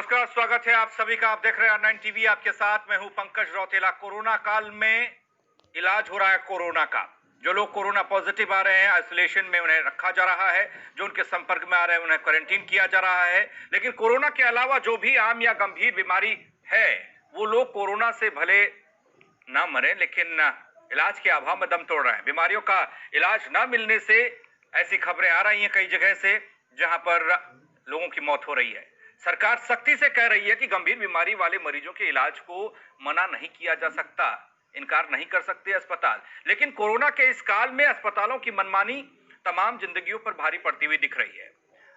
नमस्कार, स्वागत है आप सभी का। आप देख रहे हैं R9 टीवी। आपके साथ मैं हूं पंकज रौतेला। कोरोना काल में इलाज हो रहा है कोरोना का। जो लोग कोरोना पॉजिटिव आ रहे हैं, आइसोलेशन में उन्हें रखा जा रहा है। जो उनके संपर्क में आ रहे हैं उन्हें क्वारंटीन किया जा रहा है। लेकिन कोरोना के अलावा जो भी आम या गंभीर बीमारी है, वो लोग कोरोना से भले ना मरे लेकिन इलाज के अभाव में दम तोड़ रहे हैं। बीमारियों का इलाज ना मिलने से ऐसी खबरें आ रही हैं कई जगह से, जहां पर लोगों की मौत हो रही है। सरकार सख्ती से कह रही है कि गंभीर बीमारी वाले मरीजों के इलाज को मना नहीं किया जा सकता, इनकार नहीं कर सकते अस्पताल। लेकिन कोरोना के इस काल में अस्पतालों की मनमानी तमाम जिंदगियों पर भारी पड़ती हुई दिख रही है।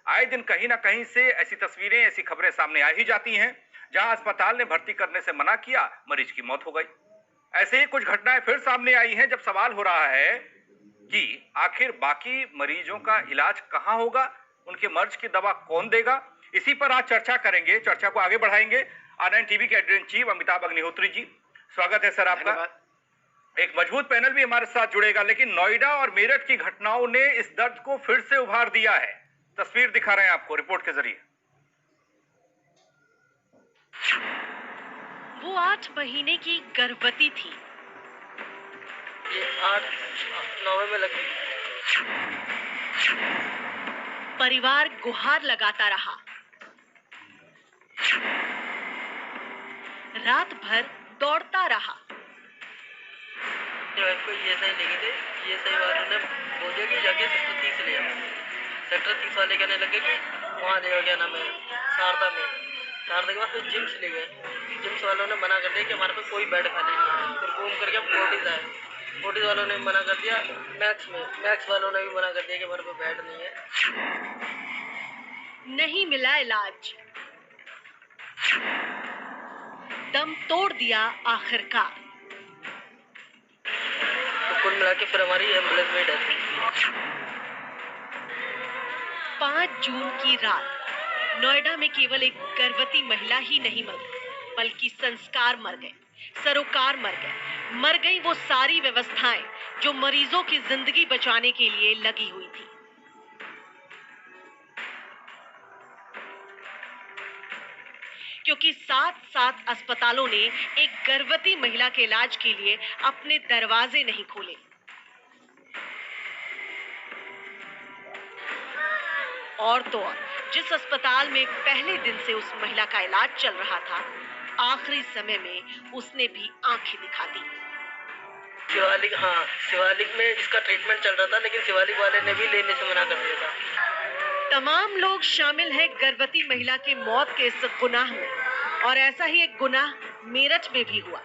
आए दिन कहीं ना कहीं से ऐसी तस्वीरें, ऐसी खबरें सामने आ ही जाती हैं, जहां अस्पताल ने भर्ती करने से मना किया, मरीज की मौत हो गई। ऐसे ही कुछ घटनाएं फिर सामने आई हैं, जब सवाल हो रहा है कि आखिर बाकी मरीजों का इलाज कहां होगा, उनके मर्ज की दवा कौन देगा। इसी पर आज चर्चा करेंगे, चर्चा को आगे बढ़ाएंगे। R9 टीवी के editor in chief Amitabh Agnihotri ji, स्वागत है सर आपका। एक मजबूत पैनल भी हमारे साथ जुड़ेगा। लेकिन नोएडा और मेरठ की घटनाओं ने इस दर्द को फिर से उभार दिया है। तस्वीर दिखा रहे हैं आपको रिपोर्ट के जरिए। वो 8 महीने की गर्भवती थी। ये 8-9 में लगी। परिवार गुहार लगाता रहा। रात भर दौड़ता रहा। को ये सही लेके थे, ये सही वालों ने बोले कि जाके सेक्टर 30 ले आओ। सेक्टर 30 वाले कहने लगे कि वहाँ ले आओ, क्या नाम है, शारदा में। शारदा के बाद फिर जिम्स ले गए। जिम्स वालों ने मना कर दिया कि हमारे पास कोई बेड खाली नहीं है। फिर घूम करके हम फोर्टिस आए। फोर्टिस वालों ने मना कर दिया। मैक्स में, मैक्स वालों ने भी मना कर दिया कि हमारे पास बेड नहीं है। नहीं मिला इलाज, दम तोड़ दिया आखिरकार। तो कुल मिला के फिर हमारी एम्बुलेंस में डेथ हुई। 5 जून की रात नोएडा में केवल एक गर्भवती महिला ही नहीं मर गई, बल्कि संस्कार मर गए, सरोकार मर गई वो सारी व्यवस्थाएं जो मरीजों की जिंदगी बचाने के लिए लगी हुई थी। क्योंकि 7 अस्पतालों ने एक गर्भवती महिला के इलाज के लिए अपने दरवाजे नहीं खोले। और तो और, जिस अस्पताल में पहले दिन से उस महिला का इलाज चल रहा था, आखिरी समय में उसने भी आंखें दिखा दी। शिवालिक में इसका ट्रीटमेंट चल रहा था, लेकिन शिवालिक वाले ने भी लेने से मना कर दिया था। तमाम लोग शामिल हैं गर्भवती महिला की मौत के इस गुनाह में। और ऐसा ही एक गुनाह मेरठ में भी हुआ।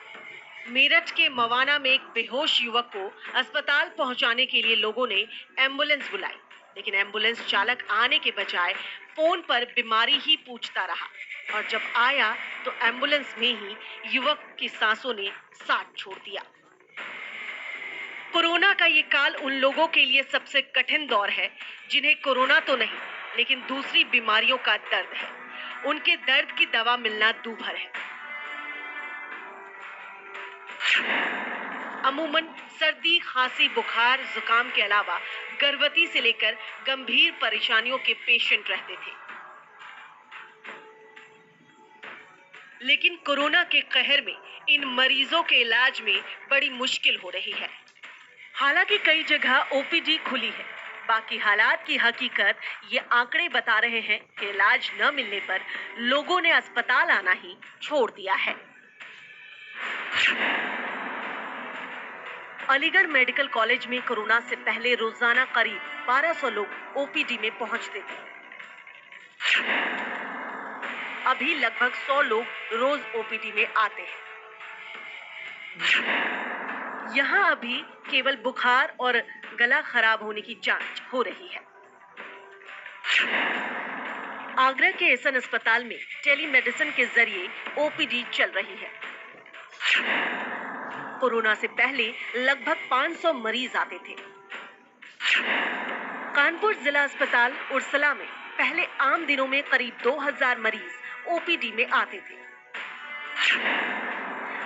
मेरठ के मवाना में एक बेहोश युवक को अस्पताल पहुंचाने के लिए लोगों ने एम्बुलेंस बुलाई, लेकिन एम्बुलेंस चालक आने के बजाय फोन पर बीमारी ही पूछता रहा। और जब आया तो एम्बुलेंस में ही युवक की सांसों ने साथ छोड़ दिया। कोरोना का ये काल उन लोगों के लिए सबसे कठिन दौर है जिन्हें कोरोना तो नहीं, लेकिन दूसरी बीमारियों का दर्द है। उनके दर्द की दवा मिलना दूभर है। अमूमन सर्दी, खांसी, बुखार, जुकाम के अलावा गर्भवती से लेकर गंभीर परेशानियों के पेशेंट रहते थे। लेकिन कोरोना के कहर में इन मरीजों के इलाज में बड़ी मुश्किल हो रही है। हालांकि कई जगह ओपीडी खुली है, बाकी हालात की हकीकत ये आंकड़े बता रहे हैं कि इलाज न मिलने पर लोगों ने अस्पताल आना ही छोड़ दिया है। अलीगढ़ मेडिकल कॉलेज में कोरोना से पहले रोजाना करीब 1200 लोग ओपीडी में पहुंचते थे। अभी लगभग 100 लोग रोज ओपीडी में आते हैं। यहाँ अभी केवल बुखार और गला खराब होने की जांच हो रही है। आगरा के एसएन अस्पताल में टेलीमेडिसिन के जरिए ओपीडी चल रही है। कोरोना से पहले लगभग 500 मरीज आते थे। कानपुर जिला अस्पताल उर्सला में पहले आम दिनों में करीब 2000 मरीज ओपीडी में आते थे।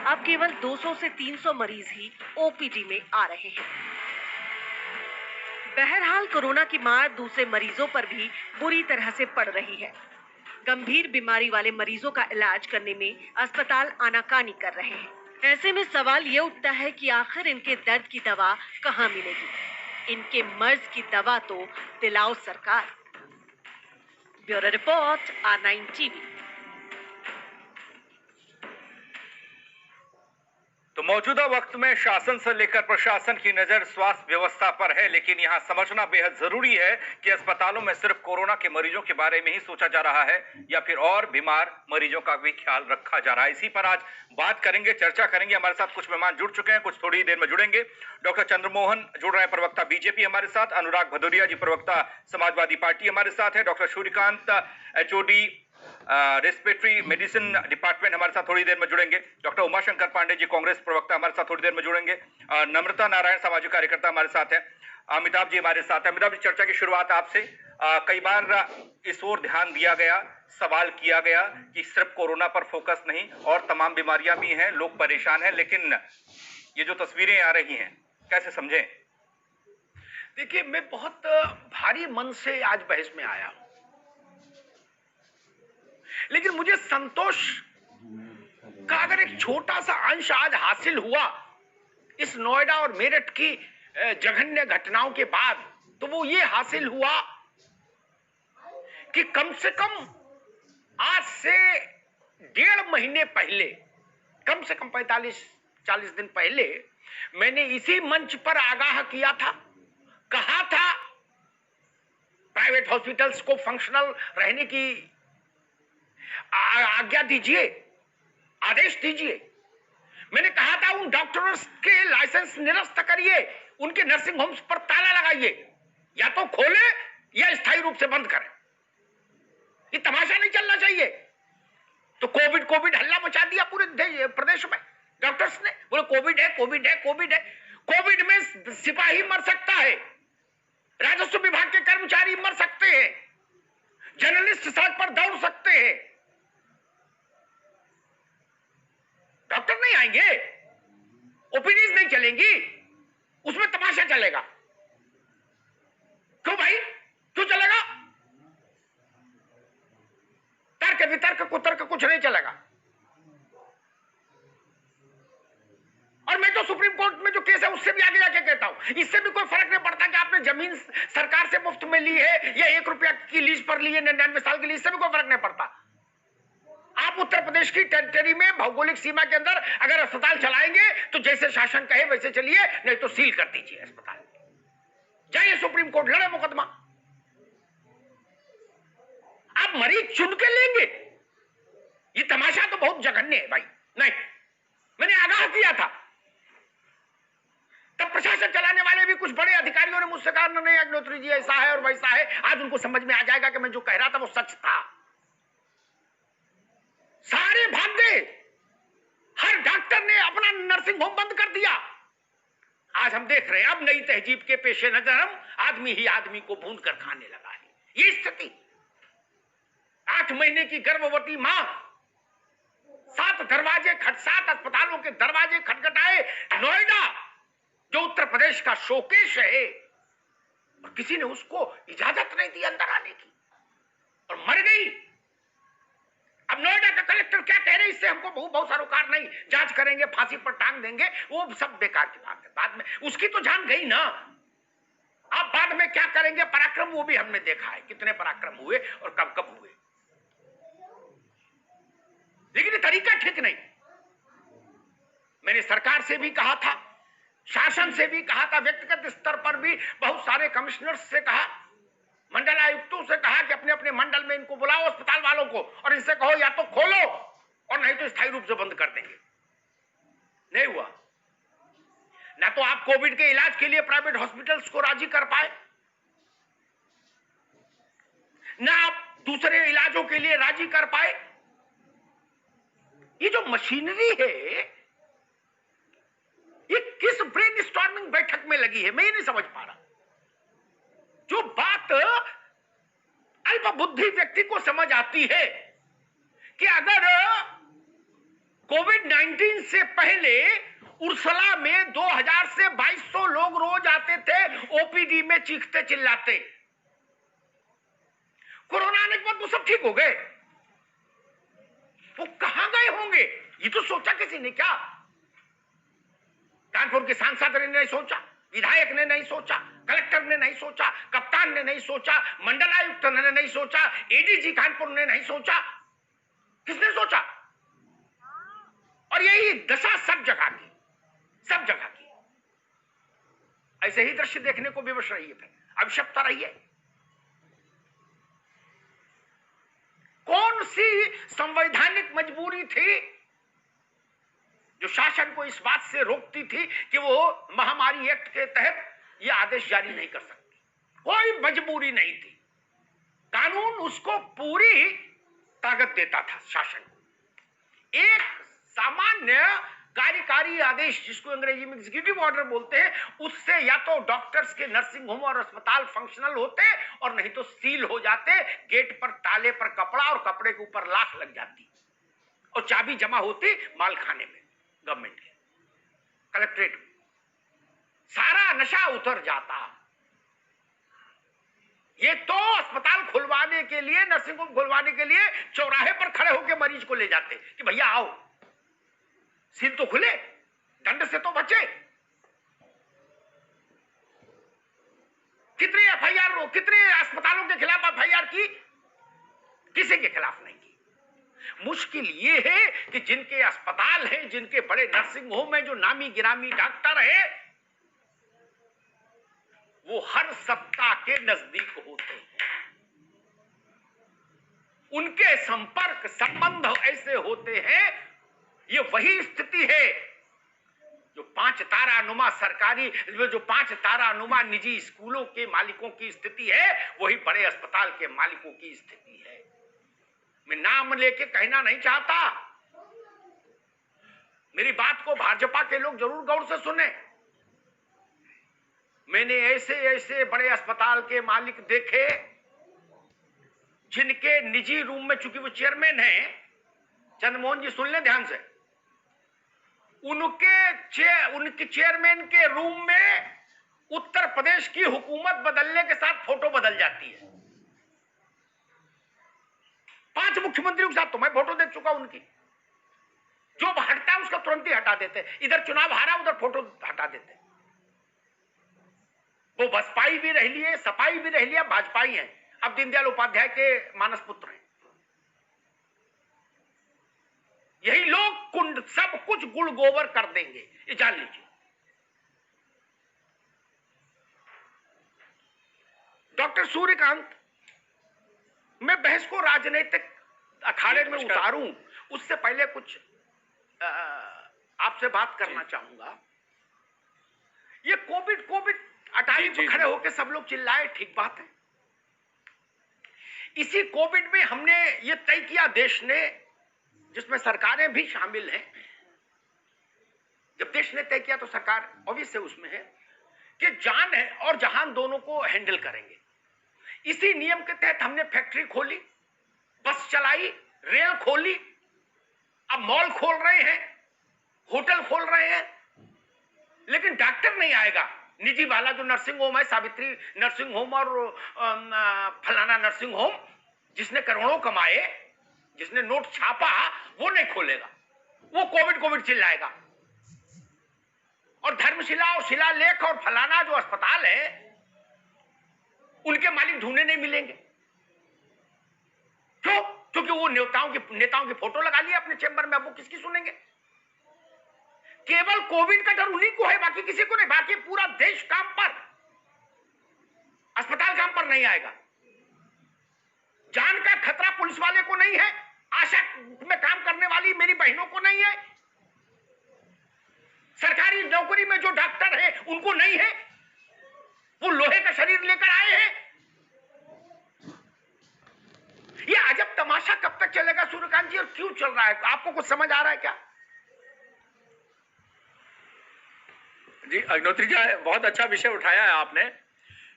अब केवल 200 से 300 मरीज ही ओपीडी में आ रहे हैं। बहरहाल कोरोना की मार दूसरे मरीजों पर भी बुरी तरह से पड़ रही है। गंभीर बीमारी वाले मरीजों का इलाज करने में अस्पताल आनाकानी कर रहे हैं। ऐसे में सवाल ये उठता है कि आखिर इनके दर्द की दवा कहाँ मिलेगी? इनके मर्ज की दवा तो दिलाओ सरकार। Bureau report, R9 TV. तो मौजूदा वक्त में शासन से लेकर प्रशासन की नजर स्वास्थ्य व्यवस्था पर है, लेकिन यहां समझना बेहद जरूरी है कि अस्पतालों में सिर्फ कोरोना के मरीजों के बारे में ही सोचा जा रहा है या फिर और बीमार मरीजों का भी ख्याल रखा जा रहा है। इसी पर आज बात करेंगे, चर्चा करेंगे। हमारे साथ कुछ मेहमान जुड़ चुके हैं, कुछ थोड़ी ही देर में जुड़ेंगे। डॉक्टर चंद्रमोहन जुड़ रहे हैं, प्रवक्ता बीजेपी हमारे साथ। अनुराग भदौरिया जी, प्रवक्ता समाजवादी पार्टी हमारे साथ है। Doctor Suryakant, HOD respiratory medicine department हमारे साथ थोड़ी देर में जुड़ेंगे। डॉक्टर उमाशंकर पांडे जी, कांग्रेस प्रवक्ता हमारे साथ थोड़ी देर में जुड़ेंगे। नम्रता नारायण, सामाजिक कार्यकर्ता हमारे साथ हैं। अमिताभ जी हमारे साथ हैं। अमिताभ जी, चर्चा की शुरुआत आपसे। कई बार इस ओर ध्यान दिया गया, सवाल किया गया कि सिर्फ कोरोना पर फोकस नहीं और तमाम बीमारियां भी हैं, लोग परेशान हैं, लेकिन ये जो तस्वीरें आ रही हैं कैसे समझें? देखिए, मैं बहुत भारी मन से आज बहस में आया हूं, लेकिन मुझे संतोष का अगर एक छोटा सा अंश आज हासिल हुआ इस नोएडा और मेरठ की जघन्य घटनाओं के बाद, तो वो ये हासिल हुआ कि कम से कम आज से 1.5 महीने पहले, कम से कम 45-40 दिन पहले मैंने इसी मंच पर आगाह किया था, कहा था प्राइवेट हॉस्पिटल्स को फंक्शनल रहने की आज्ञा दीजिए, आदेश दीजिए। मैंने कहा था उन डॉक्टरों के लाइसेंस निरस्त करिए, उनके नर्सिंग होम्स पर ताला लगाइए, या तो खोले या स्थायी रूप से बंद करें। ये तमाशा नहीं चलना चाहिए। तो कोविड हल्ला मचा दिया पूरे प्रदेश में। डॉक्टर्स ने बोले कोविड है, कोविड है, कोविड है। कोविड में सिपाही मर सकता है, राजस्व विभाग के कर्मचारी मर सकते हैं, जर्नलिस्ट सड़क पर दौड़ सकते हैं, डॉक्टर नहीं आएंगे, ओपीडीज नहीं चलेंगी, उसमें तमाशा चलेगा। क्यों भाई, क्यों चलेगा? तर्क वितर्क कुतर्क कुछ नहीं चलेगा। और मैं तो सुप्रीम कोर्ट में जो केस है उससे भी आगे जाके कहता हूं, इससे भी कोई फर्क नहीं पड़ता कि आपने जमीन सरकार से मुफ्त में ली है या 1 रुपया की लीज पर ली है 99 साल की लीज, इससे भी कोई फर्क नहीं पड़ता। आप उत्तर प्रदेश की टेरिटरी में भौगोलिक सीमा के अंदर अगर अस्पताल चलाएंगे तो जैसे शासन कहे वैसे चलिए, नहीं तो सील कर दीजिए अस्पताल। जाइए सुप्रीम कोर्ट, लड़े मुकदमा। आप मरीज चुन के लेंगे, ये तमाशा तो बहुत जघन्य है भाई। नहीं, मैंने आगाह किया था, तब प्रशासन चलाने वाले भी कुछ बड़े अधिकारियों ने मुझसे कहा नहीं अग्निहोत्री जी ऐसा है और वैसा है। आज उनको समझ में आ जाएगा कि मैं जो कह रहा था वो सच था। सारे भाग गए, हर डॉक्टर ने अपना नर्सिंग होम बंद कर दिया। आज हम देख रहे हैं, अब नई तहजीब के पेशे नजर हम आदमी ही आदमी को भून कर खाने लगा है। ये स्थिति, 8 महीने की गर्भवती मां, 7 अस्पतालों के दरवाजे खटखटाए। नोएडा जो उत्तर प्रदेश का शोकेश है, और किसी ने उसको इजाजत नहीं दी अंदर आने की, और मर गई। अब नोएडा का कलेक्टर क्या कह रहे हैं, इससे हमको बहुत सरोकार नहीं, जांच करेंगे, फांसी पर टांग देंगे, वो सब बेकार की बात है। बाद में उसकी तो जान गई ना। अब बाद में क्या करेंगे पराक्रम, वो भी हमने देखा है, कितने पराक्रम हुए और कब कब हुए। लेकिन ये तरीका ठीक नहीं। मैंने सरकार से भी कहा था, शासन से भी कहा था, व्यक्तिगत स्तर पर भी बहुत सारे कमिश्नर से कहा, मंडल आयुक्तों से कहा कि अपने अपने मंडल में इनको बुलाओ अस्पताल वालों को, और इनसे कहो या तो खोलो और नहीं तो स्थायी रूप से बंद कर देंगे। नहीं हुआ। ना तो आप कोविड के इलाज के लिए प्राइवेट हॉस्पिटल्स को राजी कर पाए, ना आप दूसरे इलाजों के लिए राजी कर पाए। ये जो मशीनरी है ये किस ब्रेनस्टॉर्मिंग बैठक में लगी है, मैं ये नहीं समझ पा रहा। जो बात अल्प बुद्धि व्यक्ति को समझ आती है कि अगर कोविड-19 से पहले उर्सला में 2000 से 2200 लोग रोज आते थे ओपीडी में चीखते चिल्लाते, कोरोना आने के बाद वो सब ठीक हो गए। वो कहां गए होंगे, ये तो सोचा किसी ने क्या? कानपुर के सांसद ने नहीं सोचा, विधायक ने नहीं सोचा, कलेक्टर ने नहीं सोचा, कप्तान ने नहीं सोचा, मंडलायुक्त ने नहीं सोचा, एडीजी कानपुर ने नहीं सोचा, किसने सोचा? और यही दशा सब जगह की, सब जगह की। ऐसे ही दृश्य देखने को विवश रहिए, फिर आवश्यकता रही है। कौन सी संवैधानिक मजबूरी थी जो शासन को इस बात से रोकती थी कि वो महामारी एक्ट के तहत ये आदेश जारी नहीं कर सकती? कोई मजबूरी नहीं थी, कानून उसको पूरी ताकत देता था शासन को। एक सामान्य कार्यकारी आदेश, जिसको अंग्रेजी में एग्जीक्यूटिव ऑर्डर बोलते हैं, उससे या तो डॉक्टर्स के नर्सिंग होम और अस्पताल फंक्शनल होते और नहीं तो सील हो जाते, गेट पर ताले पर कपड़ा और कपड़े के ऊपर लाख लग जाती और चाबी जमा होती माल खाने में, गवर्नमेंट के कलेक्ट्रेट में। सारा नशा उतर जाता। ये तो अस्पताल खुलवाने के लिए, नर्सिंग होम खुलवाने के लिए चौराहे पर खड़े होकर मरीज को ले जाते कि भैया आओ, सील तो खुले, दंड से तो बचे। कितने एफआईआर, कितने अस्पतालों के खिलाफ एफआईआर की? किसी के खिलाफ नहीं की। मुश्किल ये है कि जिनके अस्पताल हैं, जिनके बड़े नर्सिंग होम हैं, जो नामी गिरामी डॉक्टर हैं, वो हर सत्ता के नजदीक होते हैं। उनके संपर्क संबंध ऐसे होते हैं। ये वही स्थिति है जो 5 तारानुमा सरकारी, जो 5 तारानुमा निजी स्कूलों के मालिकों की स्थिति है, वही बड़े अस्पताल के मालिकों की स्थिति है। मैं नाम लेके कहना नहीं चाहता, मेरी बात को भाजपा के लोग जरूर गौर से सुने। मैंने ऐसे ऐसे बड़े अस्पताल के मालिक देखे जिनके निजी रूम में, चूंकि वो चेयरमैन हैं, चंद्रमोहन जी सुन ले ध्यान से, उनके चेयरमैन के रूम में उत्तर प्रदेश की हुकूमत बदलने के साथ फोटो बदल जाती है। 5 मुख्यमंत्रियों के साथ तो मैं फोटो देख चुका उनकी। जो हटता है उसका तुरंत ही हटा देते, इधर चुनाव हारा उधर फोटो हटा देते। वो बसपाई भी रह लिए, सपाई भी रह लिया, भाजपाई हैं, अब दीनदयाल उपाध्याय के मानस पुत्र हैं। यही लोग कुंड सब कुछ गुड़ गोबर कर देंगे, ये जान लीजिए। डॉक्टर सूर्यकांत, मैं बहस को राजनीतिक अखाड़े में उतारूं उससे पहले कुछ आपसे बात करना चाहूंगा। ये कोविड अटारी पे खड़े होकर सब लोग चिल्लाए, ठीक बात है। इसी कोविड में हमने ये तय किया, देश ने, जिसमें सरकारें भी शामिल हैं, जब देश ने तय किया तो सरकार ऑब्वियस उसमें है कि जान है और जहान दोनों को हैंडल करेंगे। इसी नियम के तहत हमने फैक्ट्री खोली, बस चलाई, रेल खोली, अब मॉल खोल रहे हैं, होटल खोल रहे हैं, लेकिन डॉक्टर नहीं आएगा। निजी वाला जो नर्सिंग होम है, सावित्री नर्सिंग होम और फलाना नर्सिंग होम, जिसने करोड़ों कमाए, जिसने नोट छापा, वो नहीं खोलेगा। वो कोविड चिल्लाएगा। और धर्मशिला और शिलालेख और फलाना जो अस्पताल है, उनके मालिक ढूंढने नहीं मिलेंगे। क्यों? क्योंकि वो नेताओं की फोटो लगा लिया अपने चेंबर में। अब वो किसकी सुनेंगे? केवल कोविड का डर उन्हीं को है, बाकी किसी को नहीं। बाकी पूरा देश काम पर, अस्पताल काम पर नहीं आएगा। जान का खतरा पुलिस वाले को नहीं है, आशा में काम करने वाली मेरी बहनों को नहीं है, सरकारी नौकरी में जो डॉक्टर है उनको नहीं है। वो लोहे का शरीर लेकर आए हैं। ये अजब तमाशा कब तक चलेगा सूर्यकांत जी, और क्यों चल रहा है? आपको कुछ समझ आ रहा है क्या? जी अग्निहोत्री जी, बहुत अच्छा विषय उठाया है आपने।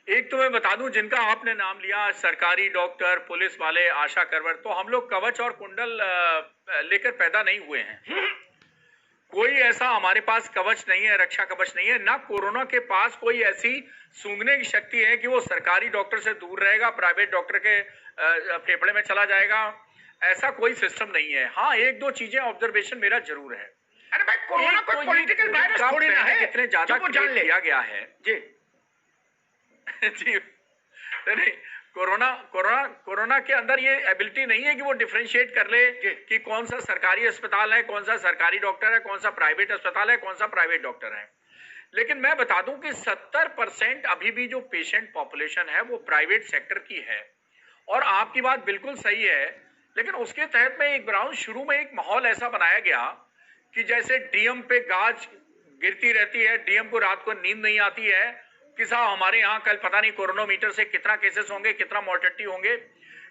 एक तो मैं बता दूं, जिनका आपने नाम लिया, सरकारी डॉक्टर, पुलिस वाले, आशा करवर, तो हम लोग कवच और कुंडल लेकर पैदा नहीं हुए हैं। कोई ऐसा हमारे पास कवच नहीं है, रक्षा कवच नहीं है। ना कोरोना के पास कोई ऐसी सूंघने की शक्ति है कि वो सरकारी डॉक्टर से दूर रहेगा, प्राइवेट डॉक्टर के फेफड़े में चला जाएगा। ऐसा कोई सिस्टम नहीं है। हाँ, एक दो चीजें ऑब्जर्वेशन मेरा जरूर है। अरे भाई, कोरोना एक तो कोई ये पॉलिटिकल वायरस थोड़ी ना है कितने ज्यादा जो वो जान ले। किया गया है जी जी नहीं, कोरोना कोरोना कोरोना के अंदर ये एबिलिटी नहीं है कि वो डिफरेंशिएट कर ले कि कौन सा सरकारी अस्पताल है, कौन सा सरकारी डॉक्टर है, कौन सा प्राइवेट अस्पताल है, कौन सा प्राइवेट डॉक्टर है। लेकिन मैं बता दूं कि 70% अभी भी जो पेशेंट पॉपुलेशन है वो प्राइवेट सेक्टर की है। और आपकी बात बिल्कुल सही है, लेकिन उसके तहत में एक ब्राउन शुरू में एक माहौल ऐसा बनाया गया कि जैसे डीएम पे गाज गिरती रहती है, डीएम को रात को नींद नहीं आती है कि साहब हमारे यहाँ कल पता नहीं कोरोनोमीटर से कितना केसेस होंगे, कितना मॉर्टेलिटी होंगे।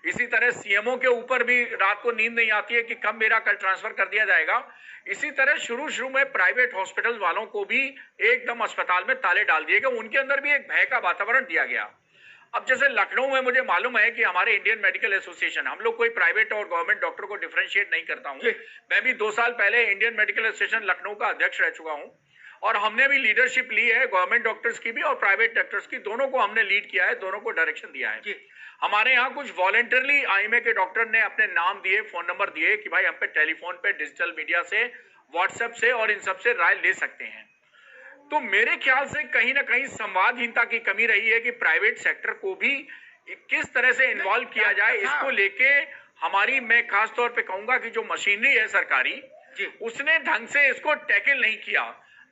इसी तरह सीएमओ के ऊपर भी रात को नींद नहीं आती है कि कब मेरा कल ट्रांसफर कर दिया जाएगा। इसी तरह शुरू में प्राइवेट हॉस्पिटल वालों को भी एकदम अस्पताल में ताले डाल दिए गए, उनके अंदर भी एक भय का वातावरण दिया गया। अब जैसे लखनऊ में मुझे मालूम है कि हमारे इंडियन मेडिकल एसोसिएशन, हम लोग कोई प्राइवेट और गवर्नमेंट डॉक्टर को डिफरेंशिएट नहीं करता हूँ। मैं भी 2 साल पहले इंडियन मेडिकल एसोसिएशन लखनऊ का अध्यक्ष रह चुका हूँ और हमने भी लीडरशिप ली है, गवर्नमेंट डॉक्टर्स की भी और प्राइवेट डॉक्टर्स की, दोनों को हमने लीड किया है, दोनों को डायरेक्शन दिया है। हमारे यहाँ कुछ वॉलंटरली आईएमए के डॉक्टर ने अपने नाम दिए, फोन नंबर दिए कि भाई हम पे टेलीफोन पे, डिजिटल मीडिया से, व्हाट्सएप से और इन सब से राय ले सकते हैं। तो मेरे ख्याल से कहीं ना कहीं संवादहीनता की कमी रही है कि प्राइवेट सेक्टर को भी किस तरह से इन्वॉल्व किया जाए। इसको लेके हमारी, मैं खास तौर पे कहूंगा कि जो मशीनरी है सरकारी, उसने ढंग से इसको टैकल नहीं किया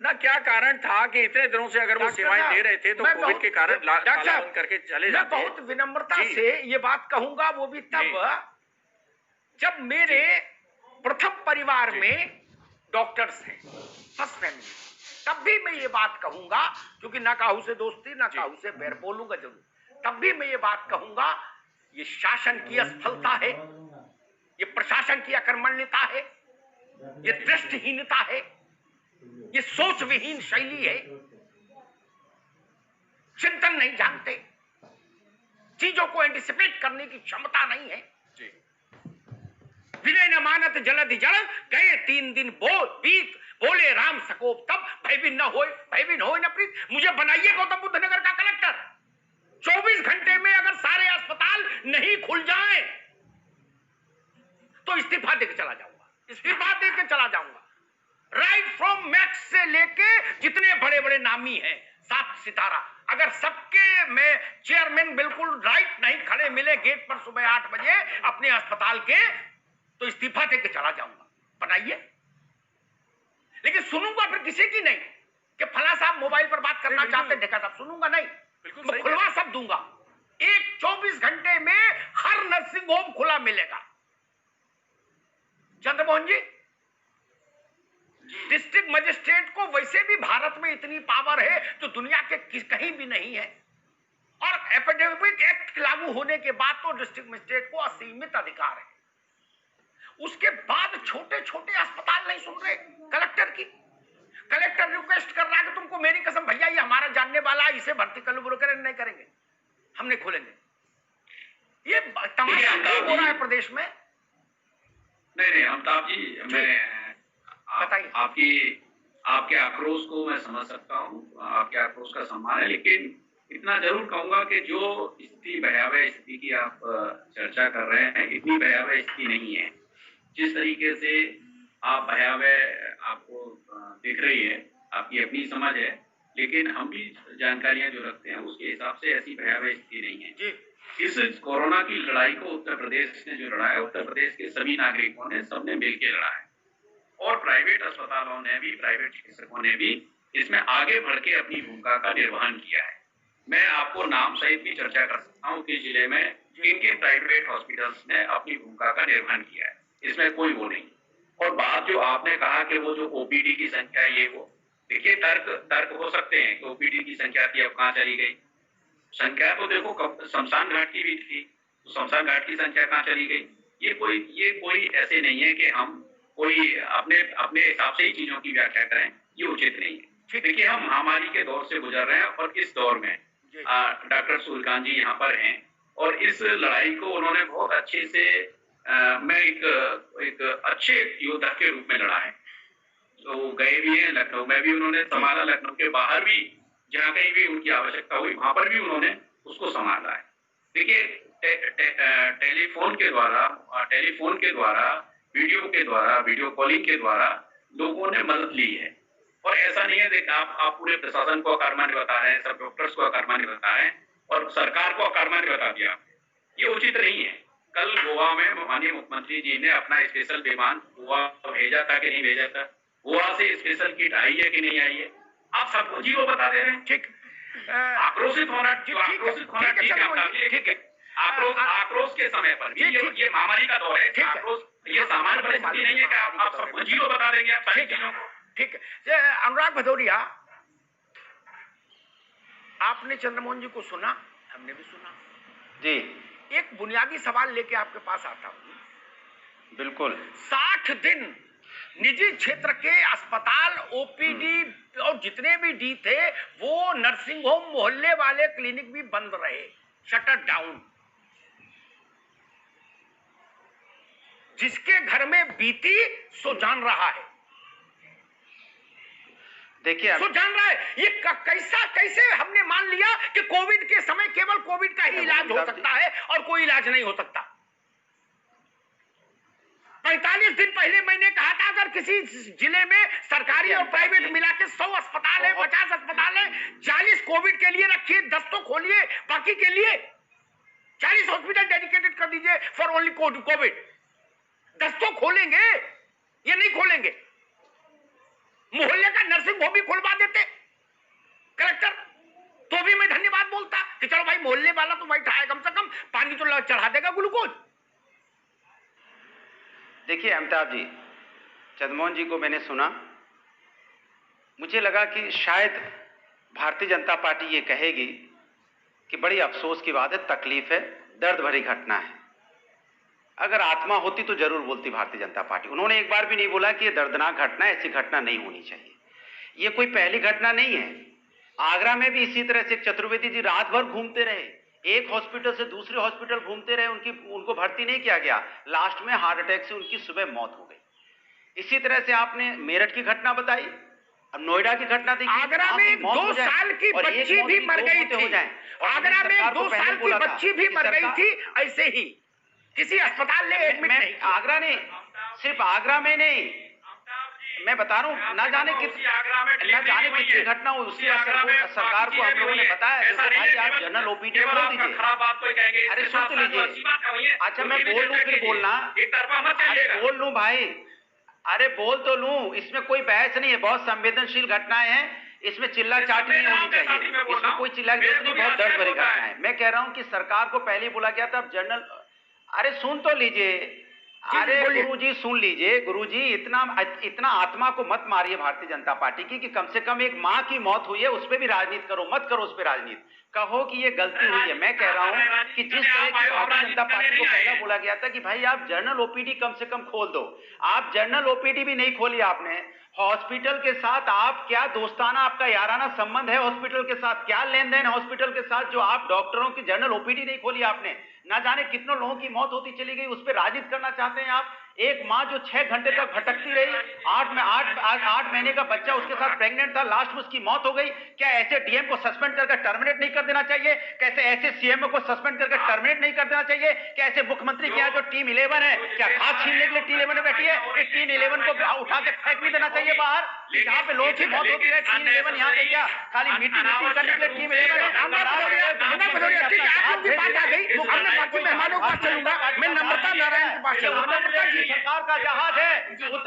ना। क्या कारण था कि इतने दिनों से अगर वो सेवाएं दे रहे थे तो कोविड के कारण ताला बंद करके चले जाते। मैं बहुत विनम्रता से ये बात कहूंगा, वो भी तब जब मेरे प्रथम परिवार में डॉक्टर्स हैं, फर्स्ट फैमिली, तब भी मैं ये बात कहूंगा, क्योंकि ना काहू से दोस्ती ना काहू से बैर, बोलूंगा जरूर। तब भी मैं ये बात कहूंगा, ये शासन की असफलता है, ये प्रशासन की अकर्मण्यता है, ये दृष्टिहीनता है, ये सोच विहीन शैली है, चिंतन नहीं जानते, चीजों को एंटिसिपेट करने की क्षमता नहीं है। विनय न मानत जलधि जल, गए 3 दिन बीत, बोले राम सकोप तब, भयभीन न होए, भयभीन होए न प्रीत। मुझे बनाइए गौतम बुद्ध नगर का कलेक्टर। 24 घंटे में अगर सारे अस्पताल नहीं खुल जाएं तो इस्तीफा देकर चला जाऊंगा, इस्तीफा देकर चला जाऊंगा। राइट फ्रॉम मैक्स से लेके जितने बड़े बड़े नामी हैं, 7 सितारा, अगर सबके में चेयरमैन बिल्कुल राइट नहीं खड़े मिले गेट पर सुबह 8 बजे अपने अस्पताल के, तो इस्तीफा देकर चला जाऊंगा। बनाइए, लेकिन सुनूंगा फिर किसी की नहीं कि फला साहब मोबाइल पर बात करना चाहते, ढेका साहब, सुनूंगा नहीं, मैं खुलवा सब दूंगा। एक 24 घंटे में हर नर्सिंग होम खुला मिलेगा। चंद्रमोहन जी, डिस्ट्रिक्ट मजिस्ट्रेट को वैसे भी भारत में इतनी पावर है जो दुनिया के कहीं भी नहीं है, और एपिडेमिक एक्ट लागू होने के बाद तो डिस्ट्रिक्ट मजिस्ट्रेट को असीमित अधिकार है। उसके बाद छोटे छोटे अस्पताल नहीं सुन रहे कलेक्टर की। कलेक्टर रिक्वेस्ट कर रहा है कि तुमको मेरी कसम भैया, ये हमारा जानने वाला है, इसे भर्ती कर लो। बोलो करें नहीं करेंगे, हम नहीं खोलेंगे। ये तमाशा हो रहा है प्रदेश में। नहीं अमिताभ जी, मैं आपके आक्रोश को मैं समझ सकता हूँ, आपके आक्रोश का सम्मान है, लेकिन इतना जरूर कहूंगा कि जो स्थिति, भयावह स्थिति की आप चर्चा कर रहे हैं, इतनी भयावह स्थिति नहीं है। जिस तरीके से आप भयावह आपको दिख रही है, आपकी अपनी समझ है, लेकिन हम भी जानकारियां जो रखते हैं उसके हिसाब से ऐसी भयावह स्थिति नहीं है। इस कोरोना की लड़ाई को उत्तर प्रदेश ने जो लड़ा है, उत्तर प्रदेश के सभी नागरिकों ने, सबने मिलकर लड़ा है, और प्राइवेट अस्पतालों ने भी, प्राइवेट चिकित्सकों ने भी इसमें आगे बढ़ के अपनी भूमिका का निर्वहन किया है। मैं आपको नाम सहित भी चर्चा कर सकता हूँ कि जिले में किन प्राइवेट हॉस्पिटल्स ने अपनी भूमिका का निर्वहन किया है, इसमें कोई वो नहीं। और बात जो आपने कहा कि वो जो ओपीडी की संख्या है, ये वो, देखिए तर्क हो सकते हैं कि ओपीडी की संख्या थी, अब कहाँ चली गई। संख्या तो देखो शमशान घाट की भी थी, तो शमशान घाट की संख्या कहाँ चली गई। ये कोई ऐसे नहीं है कि हम कोई अपने हिसाब से ही चीजों की व्याख्या करें, ये उचित नहीं है। देखिए, हम महामारी के दौर से गुजर रहे हैं और इस दौर में डॉक्टर सूर्यकांत जी यहाँ पर हैं, और इस लड़ाई को उन्होंने बहुत अच्छे से मैं एक अच्छे योद्धा के रूप में लड़ा है। तो गए भी हैं, लखनऊ में भी उन्होंने संभाला, लखनऊ के बाहर भी जहाँ कहीं भी उनकी आवश्यकता हुई वहां पर भी उन्होंने उसको संभाला है। देखिए टेलीफोन के द्वारा वीडियो कॉलिंग के द्वारा लोगों ने मदद ली है। और ऐसा नहीं है, देख आप पूरे प्रशासन को अकारमान्य बता रहे हैं, सब डॉक्टर्स को अकारमान्य बता रहे हैं और सरकार को अकारमान्य बता दिया। ये उचित नहीं है। कल गोवा में माननीय मुख्यमंत्री जी ने अपना स्पेशल विमान गोवा भेजा था कि नहीं भेजा था, गोवा से स्पेशल किट आई है कि नहीं आई है, आप सबको जीरो बता दे रहे हैं। ठीक, आक्रोशित होना ठीक है। आक्रोश के समय पर ये महामारी का दौर है, आक्रोश ये सामान्य परिस्थिति नहीं है कि आप सबको जीरो बता देंगे आप सारी चीजों को। ठीक है। अनुराग भदौरिया, आपने चंद्रमोहन जी को सुना, हमने भी सुना जी। एक बुनियादी सवाल लेके आपके पास आता हूं। बिल्कुल। 60 दिन निजी क्षेत्र के अस्पताल, ओपीडी और जितने भी डी थे वो नर्सिंग होम, मोहल्ले वाले क्लिनिक भी बंद रहे, शटर डाउन। जिसके घर में बीती सो जान रहा है, देखिए सो जान रहा है। ये कैसे हमने मान लिया कि कोविड के समय केवल कोविड का ही इलाज हो सकता है और कोई इलाज नहीं हो सकता। 45 दिन पहले मैंने कहा था अगर किसी जिले में सरकारी और प्राइवेट मिला के 100 अस्पताल है, 50 अस्पताल है, 40 कोविड के लिए रखिए, 10 तो खोलिए, बाकी के लिए 40 हॉस्पिटल डेडिकेटेड कर दीजिए फॉर ओनली कोविड। 10 तो खोलेंगे, ये नहीं खोलेंगे। मोहल्ले का नर्सिंग होम भी खुलवा देते कलेक्टर, तो भी मैं धन्यवाद बोलता कि चलो भाई मोहल्ले वाला तो बैठा है, कम से कम पानी तो चढ़ा देगा, ग्लूकोज। देखिए अमिताभ जी, चंद्रमोहन जी को मैंने सुना, मुझे लगा कि शायद भारतीय जनता पार्टी ये कहेगी कि बड़ी अफसोस की बात है, तकलीफ है, दर्द भरी घटना है। अगर आत्मा होती तो जरूर बोलती भारतीय जनता पार्टी। उन्होंने एक बार भी नहीं बोला कि ये दर्दनाक घटना, ऐसी घटना नहीं होनी चाहिए। ये कोई पहली घटना नहीं है। आगरा में भी इसी तरह से चतुर्वेदी जी रात भर घूमते रहे, एक हॉस्पिटल से दूसरे हॉस्पिटल घूमते रहे, उनको भर्ती नहीं किया गया, लास्ट में हार्ट अटैक से उनकी सुबह मौत हो गई। इसी तरह से आपने मेरठ की घटना बताई, अब नोएडा की घटना देखिए, आगरा में 2 साल की बच्ची भी मर गई थी। आगरा में 2 साल की बच्ची भी मर गई थी, ऐसे ही किसी अस्पताल ने एडमिट नहीं। आगरा ने, सिर्फ आगरा में नहीं, मैं बता रहा हूँ, ना जाने कितनी घटना हुई, उसी सरकार को हम लोगों ने बताया कि भाई आप जनरल ओपीडी खोल दीजिए। अरे सुन तो लीजिए, अच्छा मैं बोल लूँ फिर बोलना, अरे बोल लूँ भाई, अरे बोल तो लूँ, इसमें कोई बहस नहीं है, बहुत संवेदनशील घटनाएं हैं, इसमें चिल्ला चाटी नहीं होनी चाहिए, इसमें कोई चिल्ला नहीं, बहुत दर्द भरी घटना है। मैं कह रहा हूँ कि सरकार को पहले बोला गया था, अब जनरल, अरे सुन तो लीजिए, अरे गुरुजी सुन लीजिए, गुरुजी इतना आत्मा को मत मारिए भारतीय जनता पार्टी की कि कम से कम एक माँ की मौत हुई है उस पर भी राजनीति करो, मत करो उस पर राजनीति, कहो कि ये गलती हुई है। मैं कह रहा हूं कि जिस तरह की भारतीय जनता पार्टी को पहला बोला गया था कि भाई आप जनरल ओपीडी कम से कम खोल दो, आप जनरल ओपीडी भी नहीं खोली आपने। हॉस्पिटल के साथ आप क्या दोस्ताना, आपका याराना संबंध है हॉस्पिटल के साथ, क्या लेन देन है हॉस्पिटल के साथ, जो आप डॉक्टरों की जनरल ओपीडी नहीं खोली आपने। ना जाने कितनों लोगों की मौत होती चली गई, उस पर राजनीति करना चाहते हैं आप। एक माँ जो 6 घंटे तक भटकती रही, 8 महीने का बच्चा उसके साथ प्रेग्नेंट था, लास्ट में उसकी मौत हो गई। क्या ऐसे डीएम को सस्पेंड करके टर्मिनेट नहीं कर देना चाहिए? कैसे ऐसे सीएमओ को सस्पेंड करके टर्मिनेट नहीं कर देना चाहिए? क्या ऐसे मुख्यमंत्री के यहाँ जो टीम 11 है, क्या घास छीनने के लिए टीम 11 में बैठी है? इस टीम 11 को उठा के फेंक भी देना चाहिए बाहर। जहाँ पे लोगों की मौत होती है टीम 11 यहाँ पे क्या खाली मीटिंग करने के लिए टीम 11 मेहमानों के पास चलूंगा, मैं नम्रता नारायण के पास चलूंगा। सरकार का जहाज है,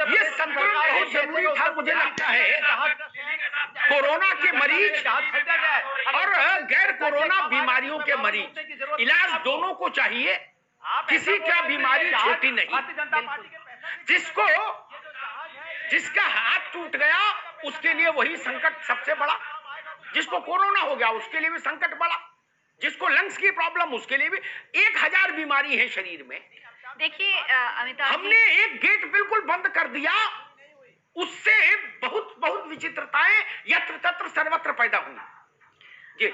ये संतुलन बहुत जरूरी था, मुझे लगता है। कोरोना के मरीज और गैर कोरोना बीमारियों के मरीज, इलाज दोनों को चाहिए, किसी का बीमारी छोटी नहीं। जिसका हाथ टूट गया उसके लिए वही संकट सबसे बड़ा, जिसको कोरोना हो गया उसके लिए भी संकट बड़ा, जिसको लंग्स की प्रॉब्लम उसके लिए भी, 1000 बीमारी है शरीर में। देखिए अमिताभ, हमने एक गेट बिल्कुल बंद कर दिया, उससे बहुत बहुत विचित्रताएं यत्र तत्र सर्वत्र पैदा हुई। जी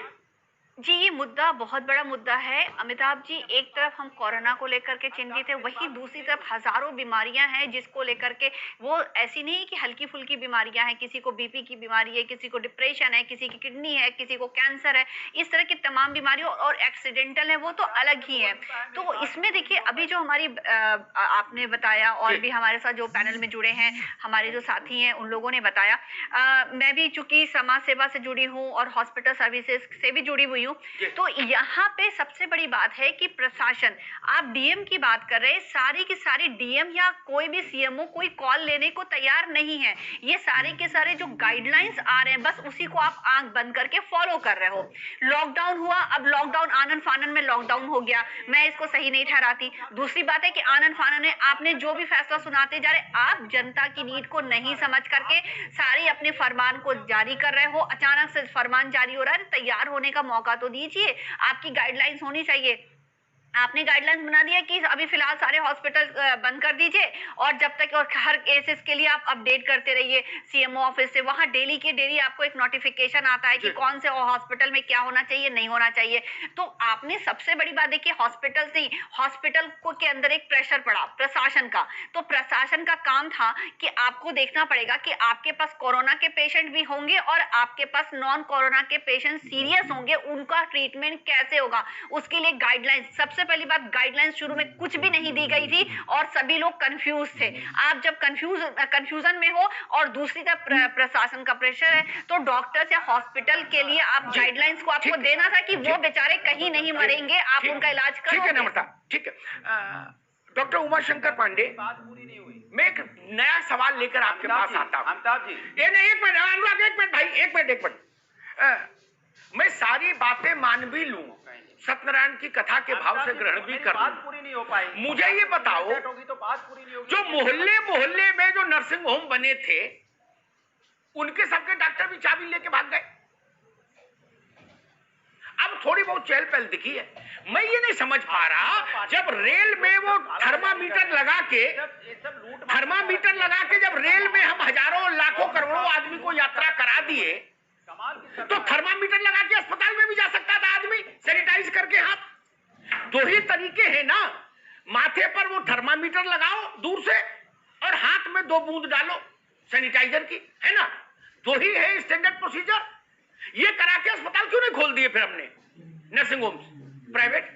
जी, ये मुद्दा बहुत बड़ा मुद्दा है। अमिताभ जी, एक तरफ हम कोरोना को लेकर के चिंतित हैं, वहीं दूसरी तरफ हज़ारों बीमारियाँ हैं जिसको लेकर के वो ऐसी नहीं है कि हल्की-फुल्की बीमारियाँ हैं, किसी को बीपी की बीमारी है, किसी को डिप्रेशन है, किसी की किडनी है, किसी को कैंसर है। इस तरह की तमाम बीमारियों और एक्सीडेंटल है, वो तो अलग ही है। तो इसमें देखिए अभी जो हमारी आपने बताया और भी हमारे साथ जो पैनल में जुड़े हैं, हमारे जो साथी हैं, उन लोगों ने बताया। मैं भी चूँकि समाज सेवा से जुड़ी हूँ और हॉस्पिटल सर्विसेज़ से भी जुड़ी हुई हूँ, तो यहाँ पे सबसे बड़ी बात है कि प्रशासन, आप डीएम की बात कर रहे हैं, सारी की सारी डीएम या कोई भी सीएमओ कोई कॉल लेने को तैयार नहीं है। ये सारे के सारे जो गाइडलाइंस आ रहे हैं, बस उसी को आप आंख बंद करके फॉलो कर रहे हो। लॉकडाउन हुआ, अब लॉकडाउन आनन फानन में लॉकडाउन हो गया, मैं इसको सही नहीं ठहराती। दूसरी बात है कि आनन फानन में आपने जो भी फैसला सुनाते जा रहे, आप जनता की नीड को नहीं समझ करके सारी अपने फरमान को जारी कर रहे हो। अचानक से फरमान जारी हो रहा है, तैयार होने का मौका तो दीजिए। आपकी गाइडलाइंस होनी चाहिए। आपने गाइडलाइंस बना दिया कि अभी फिलहाल सारे हॉस्पिटल बंद कर दीजिए और जब तक और हर केसेस के लिए आप अपडेट करते रहिए सीएमओ ऑफिस से। वहां डेली के डेली आपको एक नोटिफिकेशन आता है कि कौन से हॉस्पिटल में क्या होना चाहिए, नहीं होना चाहिए। तो आपने सबसे बड़ी बात देखिए, हॉस्पिटल नहीं, हॉस्पिटल को के अंदर एक प्रेशर पड़ा प्रशासन का। तो प्रशासन का काम था कि आपको देखना पड़ेगा कि आपके पास कोरोना के पेशेंट भी होंगे और आपके पास नॉन कोरोना के पेशेंट सीरियस होंगे, उनका ट्रीटमेंट कैसे होगा, उसके लिए गाइडलाइंस। सबसे पहली बात, गाइडलाइंस शुरू में कुछ भी नहीं दी गई थी और सभी लोग कंफ्यूज थे। आप जब कंफ्यूजन में हो और दूसरी तरफ प्रशासन का प्रेशर है, तो डॉक्टर्स या हॉस्पिटल के लिए आप गाइडलाइंस को आपको देना था कि वो बेचारे कहीं नहीं मरेंगे, आप उनका इलाज करो। ठीक है नम्रता, ठीक है। डॉक्टर उमाशंकर पांडे, बात पूरी नहीं हुई। मैं एक नया सवाल लेकर आपके पास आता हूँ। अमिताभ जी, ये नहीं, एक मिनट अनुराग, एक मिनट भाई, एक मिनट। मैं सारी बातें मान भी लूं, सत्यनारायण की कथा के भाव से ग्रहण भी कर बात लूं। पूरी नहीं हो पाई। मुझे ये बताओ, होगी तो बात पूरी नहीं होगी। जो मोहल्ले मोहल्ले में जो नर्सिंग होम बने थे, उनके सबके डॉक्टर भी चाबी लेके भाग गए। अब थोड़ी बहुत चहल पहल दिखी है। मैं ये नहीं समझ पा रहा, जब रेल में वो थर्मामीटर लगा के जब रेल में हम हजारों लाखों करोड़ों आदमी को यात्रा करा दिए, तो थर्मामीटर लगा के अस्पताल में भी जा सकता था आदमी, सैनिटाइज करके हाथ। दो ही तरीके हैं ना, माथे पर वो थर्मामीटर लगाओ दूर से और हाथ में 2 बूंद डालो सैनिटाइजर की, है ना? दो ही है स्टैंडर्ड प्रोसीजर। ये करा के अस्पताल क्यों नहीं खोल दिए फिर हमने, नर्सिंग होम्स प्राइवेट?